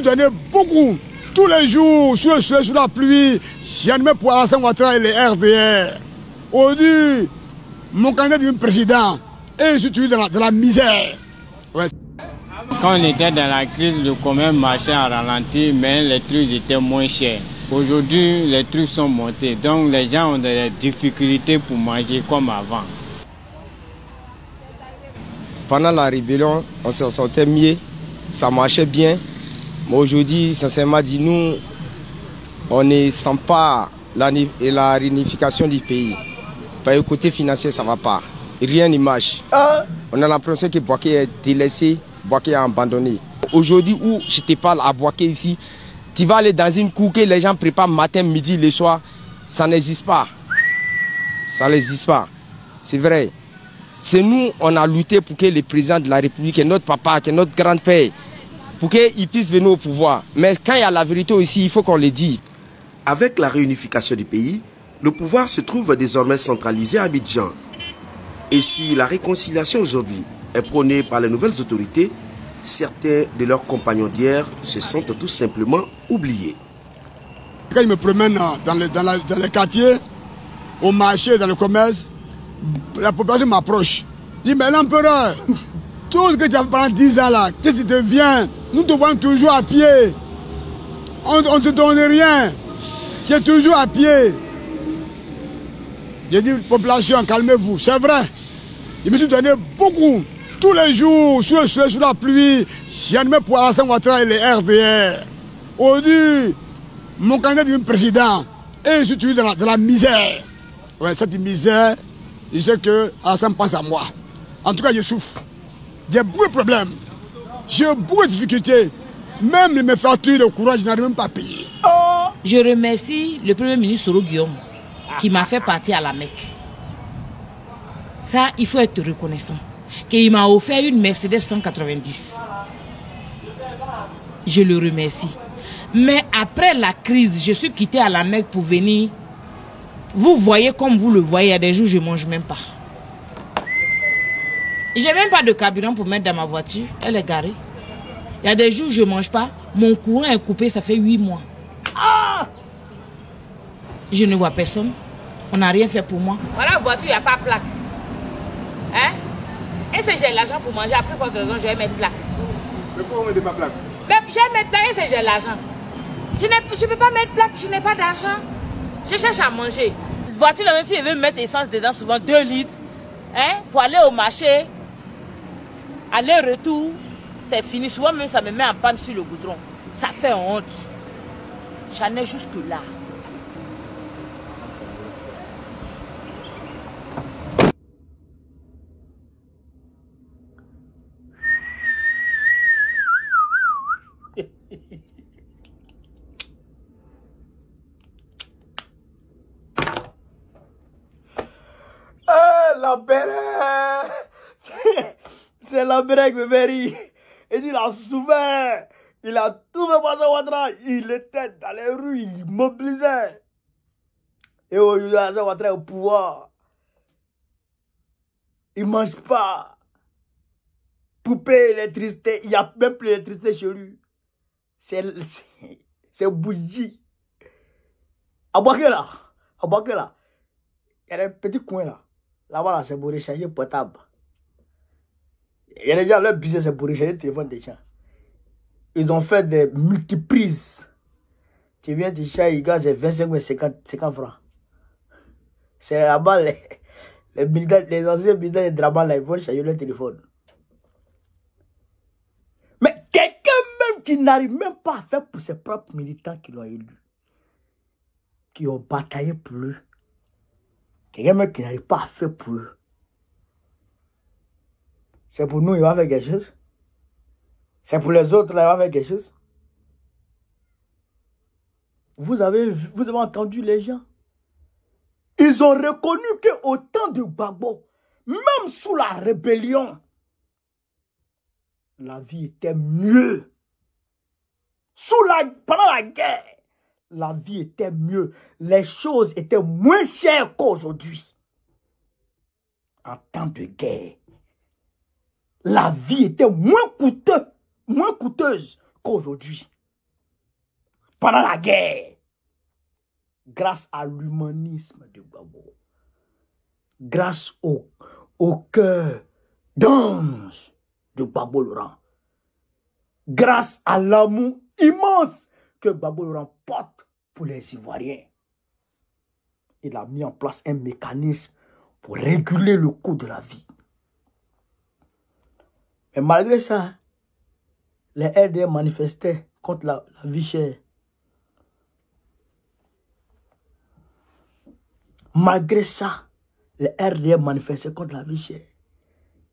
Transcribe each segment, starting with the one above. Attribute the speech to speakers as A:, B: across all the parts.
A: donné beaucoup. Tous les jours, sur le soleil, sur la pluie, j'ai animé pour Alassane Ouattara et les RDR. Aujourd'hui, mon candidat devient président et je suis toujours dans la misère. Ouais.
B: Quand on était dans la crise, le commerce marchait à ralenti, mais les trucs étaient moins chers. Aujourd'hui, les trucs sont montés, donc les gens ont des difficultés pour manger comme avant.
C: Pendant la rébellion, on s'en sortait mieux, ça marchait bien. Mais aujourd'hui, sincèrement dit, nous, on ne sent pas la réunification du pays. Par le côté financier, ça ne va pas. Rien n'y marche. On a l'impression que Bouaké est délaissé, Bouaké est abandonné. Aujourd'hui, où je te parle à Bouaké ici, tu vas aller dans une cour que les gens préparent matin, midi, le soir. Ça n'existe pas. Ça n'existe pas. C'est vrai. C'est nous, on a lutté pour que le président de la République, notre papa, que notre grand-père, pour qu'il puisse venir au pouvoir. Mais quand il y a la vérité aussi, il faut qu'on le dise.
D: Avec la réunification du pays, le pouvoir se trouve désormais centralisé à Abidjan. Et si la réconciliation aujourd'hui est prônée par les nouvelles autorités, certains de leurs compagnons d'hier se sentent tout simplement oubliés.
A: Quand je me promène dans les quartiers, au marché, dans le commerce, la population m'approche. Dit, mais l'empereur, tout ce que tu as fait pendant 10 ans là, qu'est-ce qui te vient? Nous te voyons toujours à pied. On ne te donne rien. Tu es toujours à pied. J'ai dit, population, calmez-vous. C'est vrai. Je me suis donné beaucoup. Tous les jours, sur le soleil, sur la pluie, j'ai animé pour Alassane Ouattara et les RDR. Aujourd'hui, mon candidat devient président et je suis toujours dans la misère. Ouais, cette misère, je sais que Alassane pense à moi. En tout cas, je souffre. J'ai beaucoup de problèmes. J'ai beaucoup de difficultés. Même mes factures de courant, je n'arrive même pas à payer.
E: Je remercie le Premier ministre Soro Guillaume qui m'a fait partir à la Mecque. Ça, il faut être reconnaissant. Qu'il m'a offert une Mercedes 190. Je le remercie. Mais après la crise, je suis quitté à la Mecque pour venir. Vous voyez comme vous le voyez, il y a des jours je ne mange même pas. J'ai même pas de carburant pour mettre dans ma voiture. Elle est garée. Il y a des jours je ne mange pas. Mon courant est coupé, ça fait 8 mois. Je ne vois personne. On n'a rien fait pour moi. Voilà la voiture, il n'y a pas de plaque. Hein? Et si j'ai l'argent pour manger, après votre raison, je vais mettre plaque.
F: Mais pourquoi on met pas plaque?
E: Mais je vais mettre plaque et si j'ai l'argent. Je ne peux pas mettre plaque, je n'ai pas d'argent. Je cherche à manger. La voiture, même si elle veut mettre essence dedans, souvent 2 litres, hein, pour aller au marché, aller-retour, c'est fini. Souvent même ça me met en panne sur le goudron. Ça fait honte. J'en ai jusque là.
G: La bérette. C'est la bérette qui me fait rire. Et il a souffert. Il a tout fait passer Ouattara. Il était dans les rues, il mobilisait. Et aujourd'hui, Alassane Ouattara est au pouvoir. Il ne mange pas. Pour payer l'électricité, il n'y a même plus d'électricité chez lui. C'est bougie. À Bouaké là. Il y a un petit coin là. Là-bas, c'est pour recharger portable. Il y a des gens, leur business, c'est pour recharger le téléphone des gens. Ils ont fait des multiprises. Tu viens, tu charges, c'est 25 ou 50 francs. C'est là-bas, les anciens militaires de Draman, là, ils vont charger leur téléphone. Mais quelqu'un même qui n'arrive même pas à faire pour ses propres militants qui l'ont élu, qui ont bataillé pour eux. Quelqu'un même qui n'arrive pas à faire pour eux. C'est pour nous, il va faire quelque chose. C'est pour les autres, là, il va faire quelque chose. Vous avez entendu les gens. Ils ont reconnu qu'au temps de Gbagbo, même sous la rébellion, la vie était mieux. Pendant la guerre, la vie était mieux. Les choses étaient moins chères qu'aujourd'hui. En temps de guerre, la vie était moins coûteuse qu'aujourd'hui. pendant la guerre, grâce à l'humanisme de Gbagbo, grâce au cœur d'ange de Gbagbo Laurent, grâce à l'amour immense que Gbagbo Laurent porte pour les Ivoiriens, il a mis en place un mécanisme pour réguler le coût de la vie. Mais malgré ça, les RDR manifestaient contre la vie chère. Malgré ça, les RDR manifestaient contre la vie chère.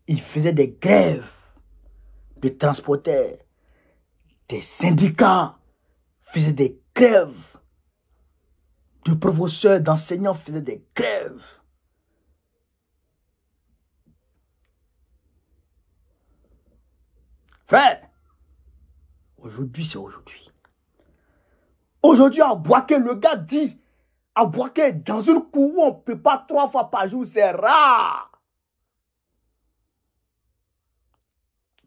G: Ils faisaient des grèves de transporteurs, des syndicats faisaient des grèves, de professeurs, d'enseignants faisaient des grèves. Frère, aujourd'hui c'est aujourd'hui. Aujourd'hui à Bouaké, le gars dit, à Bouaké, dans une cour où on ne peut pas 3 fois par jour, c'est rare.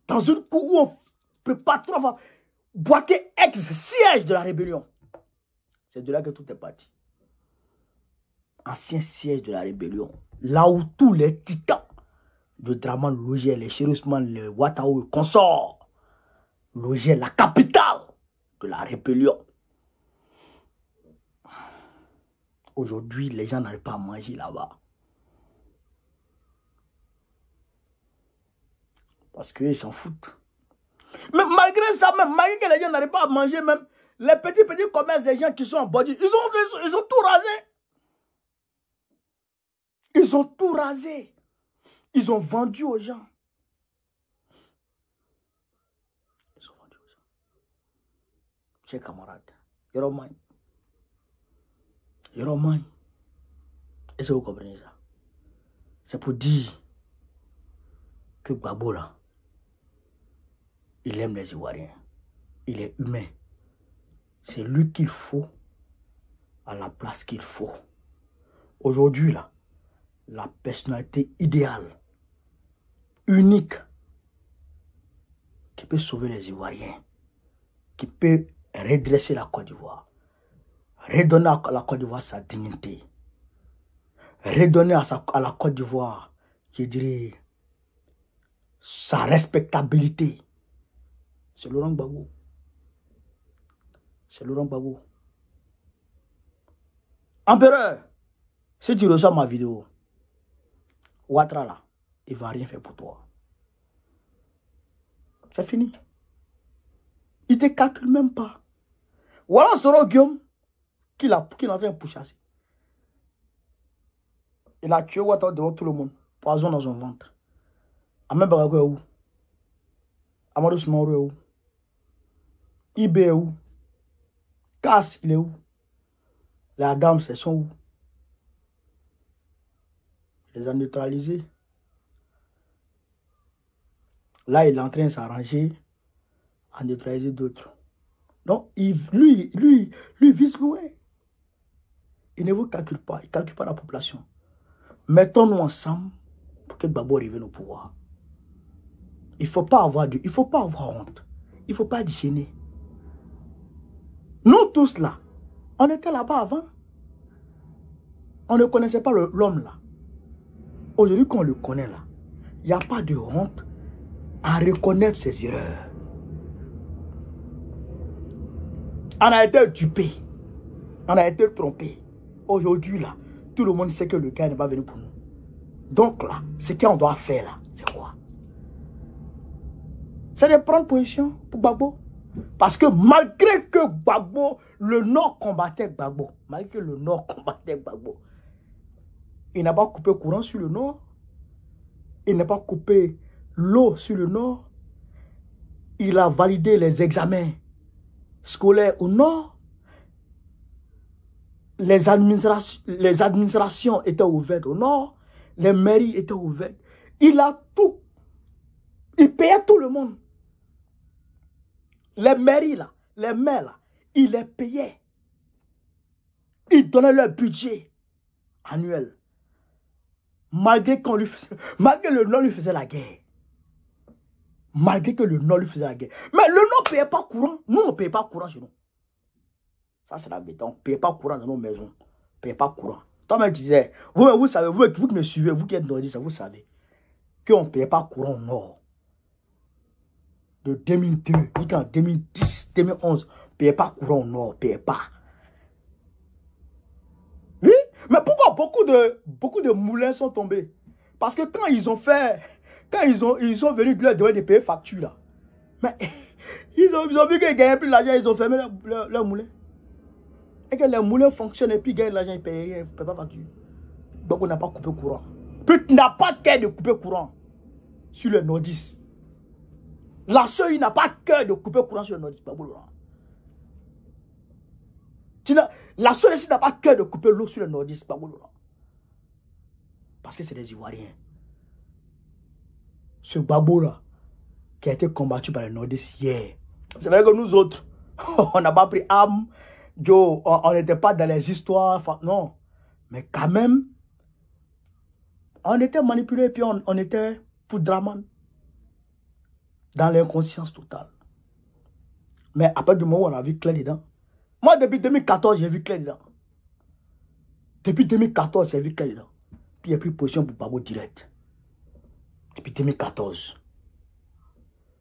G: Dans une cour où on ne peut pas 3 fois. Bouaké, ex-siège de la rébellion. C'est de là que tout est parti. Ancien siège de la rébellion. Là où tous les titans de Draman logeaient, les Chérusman, les Ouattao et consorts logeaient la capitale de la rébellion. Aujourd'hui, les gens n'arrivent pas à manger là-bas. Parce qu'ils s'en foutent. Mais malgré ça, même, malgré que les gens n'arrivent pas à manger, même les petits commerces des gens qui sont en body, ils ont tout rasé. Ils ont tout rasé. Ils ont vendu aux gens. Ils ont vendu aux gens. Chers camarades, Yoroman. Est-ce que vous comprenez ça? C'est pour dire que Gbagbo là, il aime les Ivoiriens. Il est humain. C'est lui qu'il faut à la place qu'il faut. Aujourd'hui là, la personnalité idéale, unique, qui peut sauver les Ivoiriens, qui peut redresser la Côte d'Ivoire, redonner à la Côte d'Ivoire sa dignité, redonner à la Côte d'Ivoire, je dirais, sa respectabilité. C'est Laurent Gbagbo. C'est Laurent Gbagbo. Empereur, si tu reçois ma vidéo, Ouattara là, il ne va rien faire pour toi. C'est fini. Il ne te calcule même pas. Voilà Soro Guillaume qui est en train de pourchasser. Il a tué Ouattara devant tout le monde. Poison dans son ventre. Ahmed Barago est où? Amadou Soumaré est où? Ibé est où? Cass, il est où? Les Adams, ils sont où? Il les a neutralisés. Là, il est en train de s'arranger à neutraliser d'autres. Donc, lui vise loin. Il ne vous calcule pas. Il ne calcule pas la population. Mettons-nous ensemble pour que Gbagbo revienne au pouvoir. Il ne faut pas avoir honte. Il ne faut pas être gêné. Nous tous là, on était là-bas avant. On ne connaissait pas l'homme là. Aujourd'hui qu'on le connaît là, il n'y a pas de honte à reconnaître ses erreurs. On a été dupé. On a été trompé. Aujourd'hui là, tout le monde sait que le gars n'est pas venu pour nous. Donc là, ce qu'on doit faire là, c'est quoi? C'est de prendre position pour Gbagbo. Parce que malgré que Gbagbo, le Nord combattait Gbagbo, il n'a pas coupé courant sur le Nord, il n'a pas coupé l'eau sur le Nord, il a validé les examens scolaires au Nord, les administrations étaient ouvertes au Nord, les mairies étaient ouvertes, il a tout, il payait tout le monde. Les mairies là, les maires là, il les payait. Il donnait leur budget annuel. Malgré que le Nord lui faisait la guerre. Mais le Nord ne payait pas courant. Nous, on ne payait pas courant chez nous. Ça, c'est la vérité. On ne paye pas courant dans nos maisons. On ne paye pas courant. Toi-même, tu disais, vous savez, vous qui me suivez, vous qui êtes nordistes, vous savez qu'on ne paye pas courant au nord. De 2002 jusqu'en 2010, 2011, on ne paye pas courant au nord. On ne paye pas. Oui, mais pourquoi beaucoup de moulins sont tombés? Parce que quand ils ont fait, quand ils sont venus de leur devoir de payer facture là, mais ils ont vu qu'ils gagnaient plus d'argent, ils ont fermé leur moulin. Et que les moulins fonctionnent et puis ils gagnent de l'argent, ils ne payent rien, ils ne payent pas facture. Donc on n'a pas coupé courant. Puis tu n'as pas cœur de couper courant sur le nordiste. La soeur, il n'a pas cœur de couper courant sur le nordiste. La soeur ici n'a pas cœur de couper l'eau sur le nordiste. Parce que c'est des Ivoiriens. Ce babo là, qui a été combattu par les nordistes hier. C'est vrai que nous autres, on n'a pas pris âme. On n'était pas dans les histoires. Non. Mais quand même, on était manipulés et puis on était pour Draman. Dans l'inconscience totale. Mais après du moment où on a vu clair dedans. Moi, depuis 2014, j'ai vu clair dedans. Depuis 2014, j'ai vu clair dedans. Puis il n'y a plus de position pour Babo direct. Depuis 2014.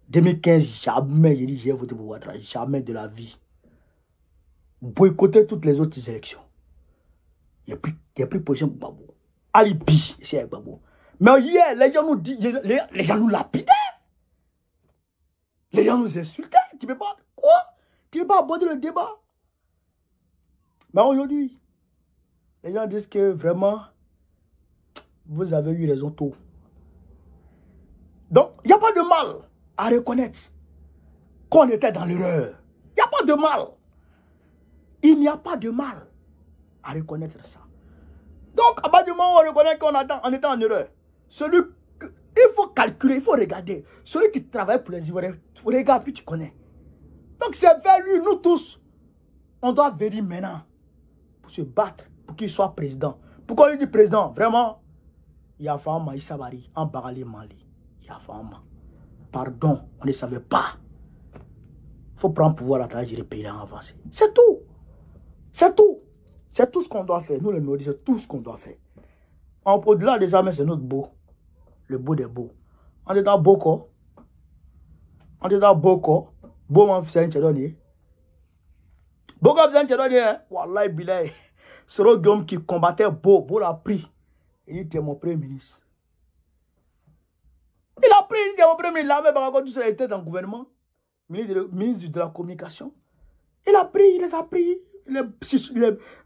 G: 2015, jamais j'ai dit j'ai voté pour Ouattara. Jamais de la vie. Boycotter toutes les autres élections. Il n'y a plus de position pour Babo. Alibi, c'est avec Babo. Mais hier, les gens nous disent, les gens nous lapidaient. Les gens nous insultaient. Tu ne peux pas, quoi? Tu ne peux pas aborder le débat. Mais aujourd'hui, les gens disent que vraiment, vous avez eu raison tôt. Donc, il n'y a pas de mal à reconnaître qu'on était dans l'erreur. Il n'y a pas de mal. Il n'y a pas de mal à reconnaître ça. Donc, à partir du moment où on reconnaît qu'on était en erreur, il faut calculer, il faut regarder. Celui qui travaille pour les Ivoiriens, tu regardes, puis tu connais. Donc, c'est vers lui, nous tous, on doit venir maintenant pour se battre, pour qu'il soit président. Pourquoi on lui dit président? Vraiment, il y a Fama, Isabari, en Bagali Mali. Il y a Fama. Pardon, on ne savait pas. Il faut prendre pouvoir à travers le pays en avancé. C'est tout. C'est tout. C'est tout ce qu'on doit faire. Nous, les Nordistes, c'est tout ce qu'on doit faire. Au-delà des armées, c'est notre beau. Le beau des beaux. On est dans Boko. On est dans Boko. Beau m'en faisait un tchédonnier. Boko faisait un tchédonnier. Wallah, bilay. C'est le Guillaume qui combattait Beau. Beau l'a pris. Il dit, tu es mon premier ministre. Il a pris, il dit, mon premier ministre. L'armée, par contre, tout ça, il était dans le gouvernement. Ministre de la communication. Il a pris, il les a pris. Les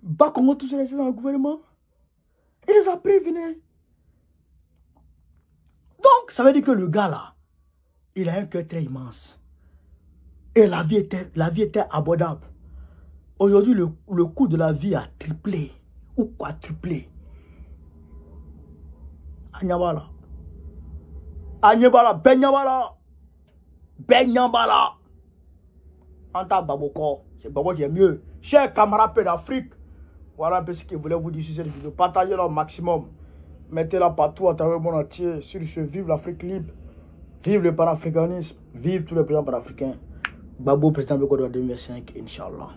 G: Bas-Congo, tout ça, il était dans le gouvernement. Il les a pris, venez. Donc, ça veut dire que le gars là, il a un cœur très immense. Et la vie était abordable. Aujourd'hui, le coût de la vie a triplé ou quadruplé. Agnabala. Agnabala, Benyabala. Benyabala. Anta Baboko. C'est Babo qui est mieux. Chers camarades d'Afrique, voilà un peu ce que je voulais vous dire sur cette vidéo. Partagez-la au maximum. Mettez-la partout à travers le monde entier. Sur ce, vive l'Afrique libre. Vive le panafricanisme. Vive tous les présidents panafricains. Babo, président de 2025, Inch'Allah.